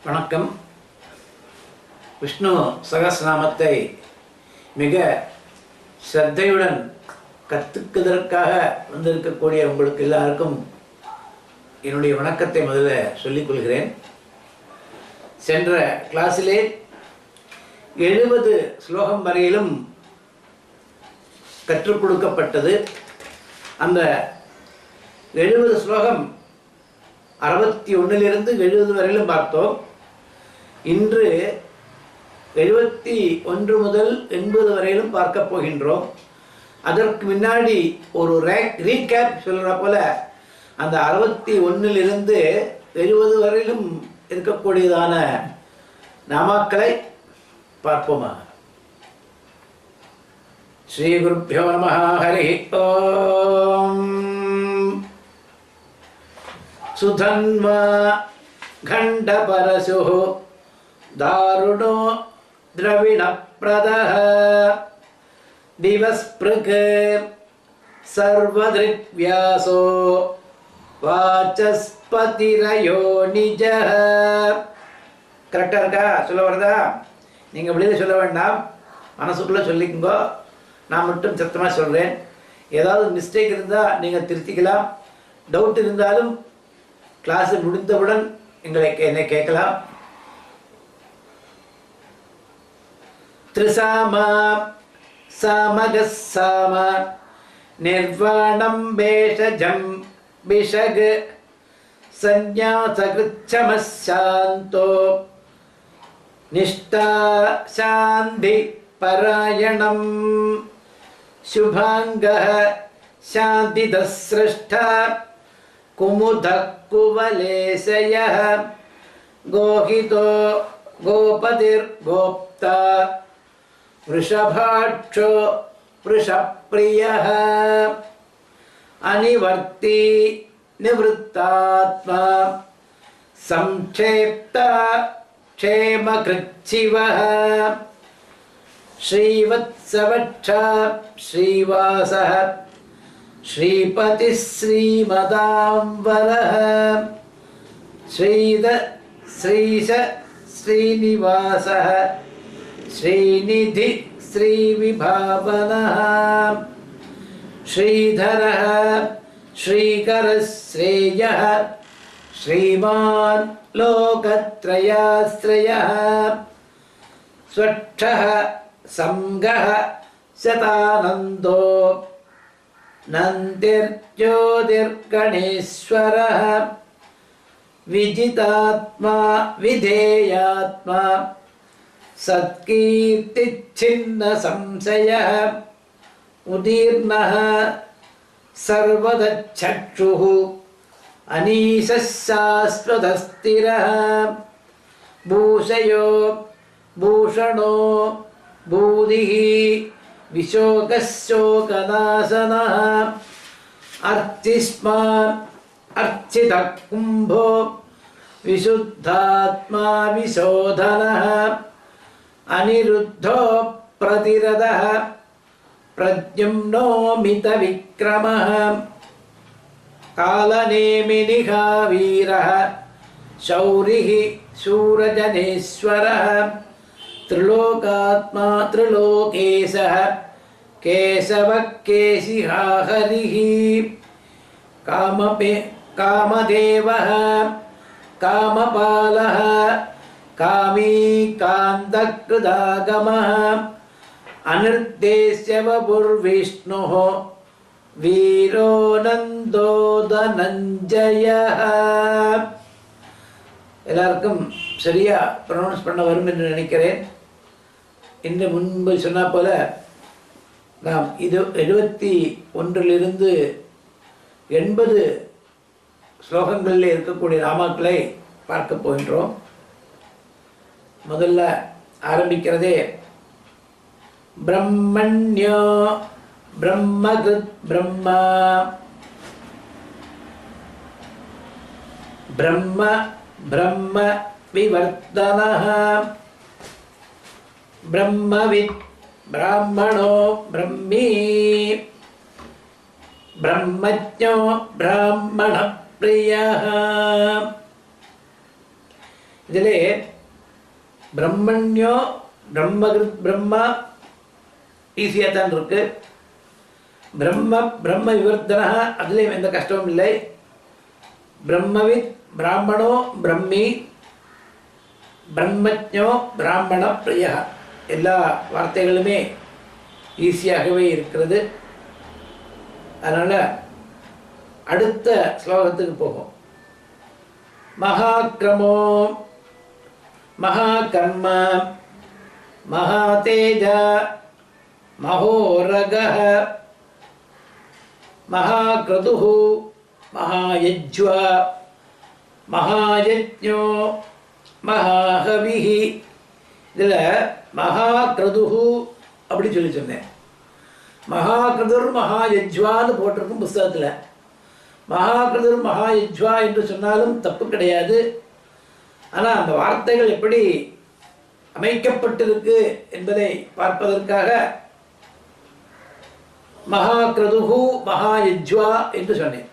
வணக்கம். விஷ்ணு சகஸ்ரநாமத்தை மிக ஸ்ரத்தையுடன் கற்றுக்குவதற்காக வந்திருக்கக்கூடிய உங்களுக்கு எல்லாருக்கும் என்னுடைய வணக்கத்தை முதல்ல சொல்லிக் கொள்கிறேன். சென்ற கிளாஸிலே 70 ஸ்லோகம் வரையிலும் கற்றுக் கொடுக்கப்பட்டது. அந்த 70 ஸ்லோகம் 61 70 வரையிலும் பார்த்தோம். இன்று 71 முதல் 80 வரையிலும் பார்க்க போகின்றோம். அதற்கு முன்னாடி ஒரு ரீகேப் சொல்கிற போல அந்த 61 70 வரையிலும் இருக்கக்கூடியதான நாமாக்களை பார்ப்போமா. ஸ்ரீ குருப்யோ நமஹ. ஹரி ஓம். சுதன்வா கண்டபரசுः தாருணோ திரவிணப்ரதः திவஸ்பிருக் சர்வதிருக்வ்யாசோ வாசஸ்பதிரயோ நிஜः. கரெக்டாக இருக்கா? சொல்ல வருதா? நீங்கள் வெளியில் சொல்ல வேண்டாம், மனசுக்குள்ளே சொல்லிக்கோங்க. நான் மட்டும் சத்தமாக சொல்கிறேன். ஏதாவது மிஸ்டேக் இருந்தால் நீங்கள் திருத்திக்கலாம். டவுட் இருந்தாலும் கிளாஸ் முடிந்தவுடன் என்னை கேட்கலாம். த்ரிசாமா சாமகசாம நிர்வாணம் பேஷஜம் பிஷக் சந்நியாசகிருச்சமசாந்தோ நிஷ்டா சாந்தி பராயணம் சுபாங்கः சாந்திதஸ்ரஷ்டா குமுதः குவலேசயः கோஹிதோ கோபதிர்கோப்தா वृषभाक्षो वृषप्रियः अनिवर्ती निवृत्तात्मा संक्षेप्ता क्षेमकृच्छिवः श्रीवत्सवक्षा श्रीवासः श्रीपतिः श्रीमदाम्बरः श्रीश श्रीनिवासः श्रीनिधि श्रीविभावनः श्रीधरः श्रीकरः श्रेयः श्रीमान् लोकत्रयाश्रयः स्वच्छः संगः शतानन्दो नन्दिर्ज्योतिर्गणेश्वरः विजितात्मा विधेयात्मा सत्कीर्तिच्छिन्न संशयः उदीर्णः सर्वदच्छक्षुः अनीशः शाश्वतस्थिरः भूषयो भूषणो भूदिः विशोकः शोकनाशनः अर्चिष्मान् अर्चितः कुम्भो विशुद्धात्मा विशोधनः अनिरुद्धो प्रतिरथः प्रद्युम्नो मितविक्रमः कालनेमिनिहा वीरः शौरिः शूरजनेश्वरः त्रिलोकात्मा त्रिलोकेशः केशवः केशिहा हरिः कामदेवः कामपालः कामी कान्तकृदागमः अनिर्देश्य वपुर्विष्णुः वीरो नन्दो धनञ्जयः. எல்லாருக்கும் சரியா ப்ரொனவுன்ஸ் பண்ண வரும் என்று நினைக்கிறேன். இன்று முன்பு சொன்ன போல நாம் 71 80 ஸ்லோகங்களில் இருக்கக்கூடிய நாமாக்களை பார்க்க போகின்றோம். முதல்ல ஆரம்பிக்கிறதே பிரம்மண்யோ பிரம்மகிருத் பிரம்மா பிரம்ம பிரம்ம விவர்த்தனः பிரம்மவித் பிராமணோ பிரம்மீ பிரம்மஜ்ஞோ பிராமண பிரியः இதிலே பிரம்மண்யோ பிரம்மகிருத் பிரம்மா ஈஸியாக தான் இருக்கு. பிரம்ம விவர்த்தனா அதுலேயும் எந்த கஷ்டமும் இல்லை. பிரம்மவித் பிராமணோ பிரம்மி பிரம்மஜோ பிராமண பிரியா எல்லா வார்த்தைகளுமே ஈஸியாகவே இருக்கிறது. அதனால் அடுத்த ஸ்லோகத்துக்கு போகும். மகாக்ரமோ மகாகர்ம மகாதேஜ மகோரகः மகாக்ரதுः மகாயஜ்வா மகாயஜ்ஞோ மகாஹவிஹி. இதில் மகாக்ரதுஹு அப்படி சொன்னேன். மகாக்ரதுர் மகாயஜ்வான்னு போட்டிருக்கும் புஸ்தகத்தில். மகாக்ரதுர் மகாயஜ்வா என்று சொன்னாலும் தப்பு கிடையாது. ஆனால் அந்த வார்த்தைகள் எப்படி அமைக்கப்பட்டிருக்கு என்பதை பார்ப்பதற்காக மகாக்ரதுஹு மகாயஜ்வா என்று சொன்னேன்.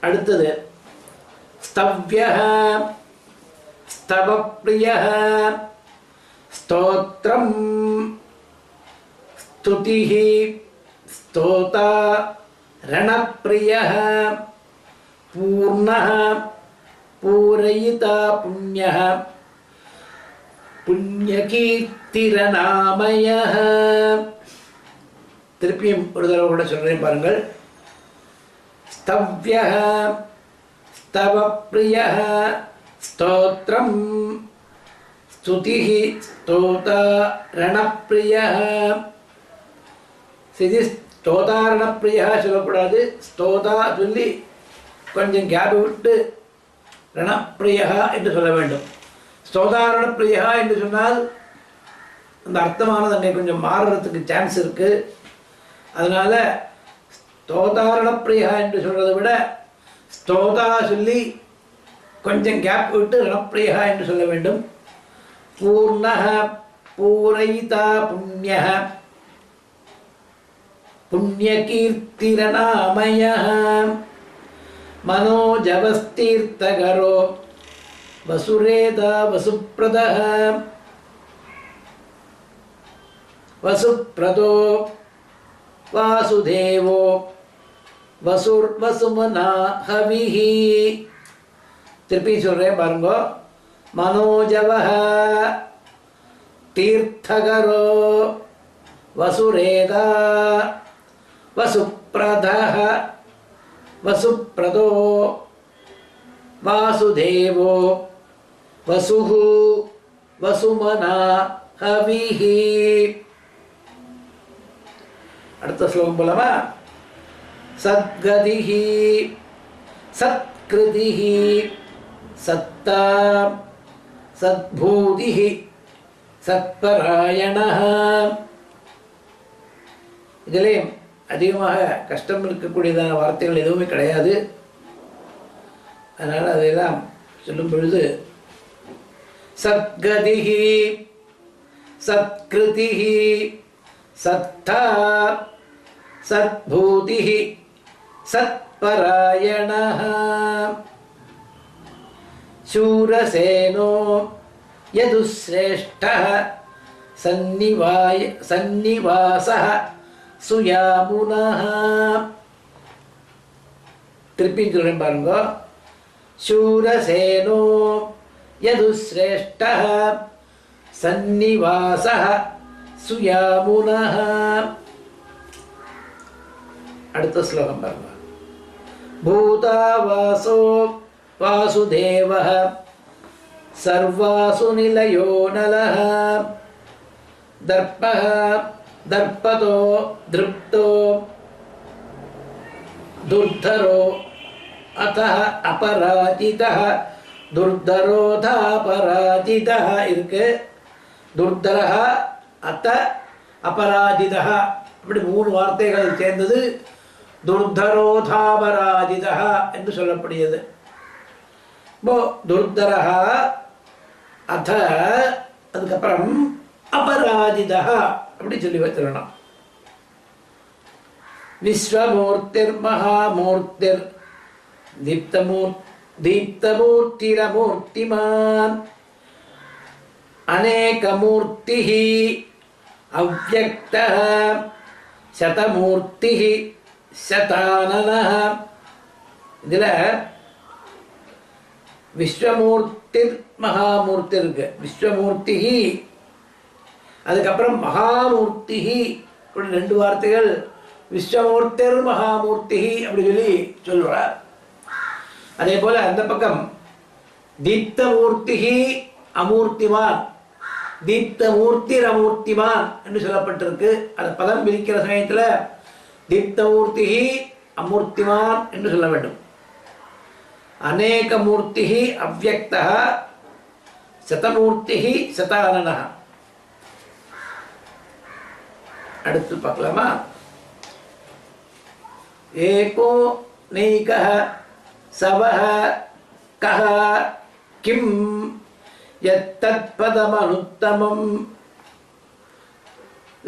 அடுத்தது ஸ்தவ்யஹ ஸ்தவப்ரியஹ ஸ்தோத்ரம் ஸ்துதிஹி ஸ்தோதா ரணப்ரியஹ பூர்ணஹ பூரயிதா புண்ணியஹ புண்ணியகீர்த்திரநாமயஹ. திருப்பியும் ஒரு தடவை கூட சொல்கிறேன் பாருங்கள். ஸ்தவ்யஹ ஸ்தவப்ரியஹ ஸ்தோத்ரம் ஸ்துதிஹி ஸ்தோதா ரணப்ரியஹ. இது ஸ்தோதாரணப்பிரியா சொல்லக்கூடாது. ஸ்தோதா சொல்லி கொஞ்சம் கேப் விட்டு ரணப்பிரியா என்று சொல்ல வேண்டும். ஸ்தோதாரணப்பிரியா என்று சொன்னால் அந்த அர்த்தமானது அங்கே கொஞ்சம் மாறுறதுக்கு சான்ஸ் இருக்குது. அதனால் ஸ்தோதாரணப்பிரியா என்று சொல்கிறத விட ஸ்தோதா சொல்லி கொஞ்சம் கேப் விட்டு ரணப்பிரியா என்று சொல்ல வேண்டும். பூர்ணஹ பூரயிதா புண்ணியஹ புண்ணியகீர்த்திரநாமயஹ மனோஜவஸ்தீர்த்தகரோ வசுரேதா வசுப்ரதஹ வசுப்ரதோ வாசுதேவோ வசுர்வசுமனா ஹவிஹி. திருப்பி சொல்கிறேன் பாருங்க. மனோஜவஹ தீர்த்தகரோ வசுரேதா வசுப்ரதஹ வசுப்ரதோ வாசுதேவோ வசுஹு வசுமனா ஹவிஹி. அடுத்த ஸ்லோகம் போலாமா? சத்கதிஹி சத்கிருதிஹி சத்தா சத்பூதிஹி சத்பராயணஹ. இதிலே அதிகமாக கஷ்டம் இருக்கக்கூடியதான வார்த்தைகள் எதுவுமே கிடையாது. அதனால் அதையெல்லாம் சொல்லும் பொழுது சத்கதிஹி சத்கிருதிஹி சத்தா சத்பூதிஹி சத்பராயணஹ சூரசேனோ யதுஸ்ரேஷ்டஹ சந்நிவாசஹ சுயாமுனஹ. திருப்பி சொல்றேன் பாருங்க. சூரசேனோ யதுஸ்ரேஷ்டஹ சந்நிவாசஹ சுயாமுனஹ. அடுத்த ஸ்லோகம் பாருங்க. பூதாவாசோ வாசுதேவஹ சர்வாசு நிலையோ நலஹ தர்ப்பஹ தர்ப்பதோ திருப்தோ துர்தரோ அத்தஹ அபராஜிதஹ துர்தரோதாபராஜிதஹ இருக்கு. துர்தரஹ அத்த அபராஜிதஹ இப்படி 3 வார்த்தைகள் சேர்ந்தது துர்தரோதாபராஜிதஹ என்று சொல்லப்படுகிறது. இப்போ துர்தரஹ அத அதுக்கப்புறம் அபராஜிதஹ அப்படி சொல்லி வச்சிடணும். விஸ்வமூர்த்திர் மகாமூர்த்திர் தீப்தமூர்த்திரமூர்த்திமான் அநேகமூர்த்திः அவ்யக்தः சதமூர்த்திः சதானனः. இதில் விஸ்வமூர்த்தி மகாமூர்த்தி இருக்கு. விஸ்வமூர்த்தி, அதுக்கப்புறம் மகாமூர்த்தி, இப்படி ரெண்டு வார்த்தைகள். விஸ்வமூர்த்திர் மகாமூர்த்தி அப்படி சொல்லி சொல்லுவார். அதே போல அந்த பக்கம் தீப்தமூர்த்தி அமூர்த்திமான், தீப்தமூர்த்திர் அமூர்த்திமான் என்று சொல்லப்பட்டிருக்கு. அது பதம் பிரிக்கிற சமயத்தில் தீப்தமூர்த்தி அமூர்த்திமான் என்று சொல்ல வேண்டும். அநேகமூர்த்தி அவ்யக்தா சதமூர்த்தி சதானன. அடுத்து பார்க்கலாமா? ஏகோ நைகः சவः கः கிம் யத்தத்பதமனுத்தமம்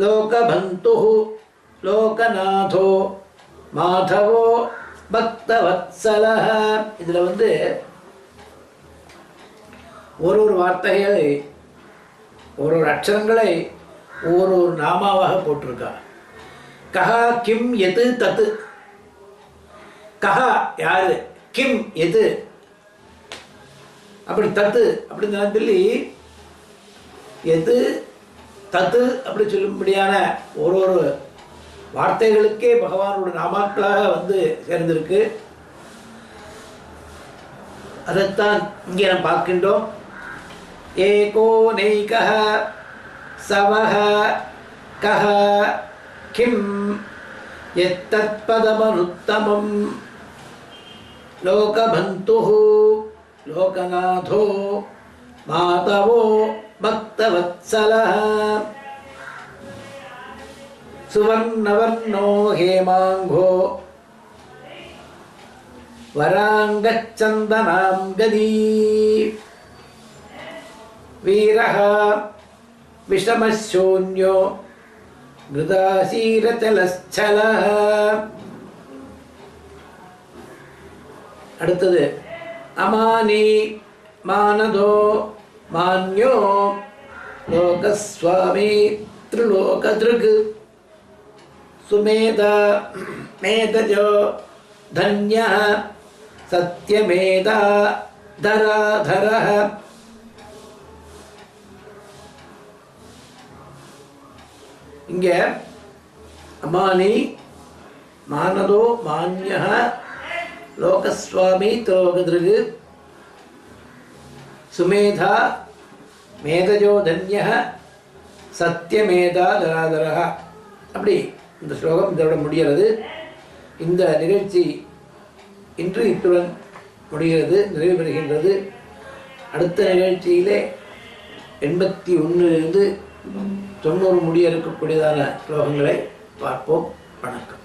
லோகபந்துः லோகநாதோ மாதவோ பக்தவத்சலः. இதில் ஒரு வார்த்தைகளை, ஒரு அக்ஷரங்களை ஒரு நாமாவாக போட்டிருக்கா. கஹா கிம் எது தத்து. கஹா யாரு, கிம் எது, அப்படி தத்து அப்படின்னு சொல்லி எது தத்து அப்படி சொல்லும்படியான ஒரு வார்த்தைகளுக்கே பகவானோட நாமாக்களாக சேர்ந்திருக்கு. அதைத்தான் இங்கே நாம் பார்க்கின்றோம். ஏகோ நைகः சவः கः கிம் யத்தத்பதமனுத்தமம் லோகபந்துः லோகநாதோ மாதவோ பக்தவத்சலः. சுவர்ணவர்ணோ ஹேமாங்கோ வராங்கச்சந்தனாம் கதி வீரः விஷமசூன்யோ கிருதாசீரச்சலச்சலः. அடுத்தது அமானி மானதோ மான்யோ லோகஸ்வாமி த்ரிலோகத்ருக் சுமேதா மேதஜோ தன்யः சத்யமேதா தராதரः. இங்கே அமானி மானதோ மான்யः லோகஸ்வாமி த்ரிலோகத்ருக் சுமேதா மேதஜோ தன்யः சத்யமேதா தராதரः. அப்படி இந்த ஸ்லோகம் இதோட முடிகிறது. இந்த நிகழ்ச்சி இன்று இத்துடன் முடிகிறது, நிறைவு பெறுகின்றது. அடுத்த நிகழ்ச்சியிலே 81 90 முடிய இருக்கக்கூடியதான ஸ்லோகங்களை பார்ப்போம். வணக்கம்.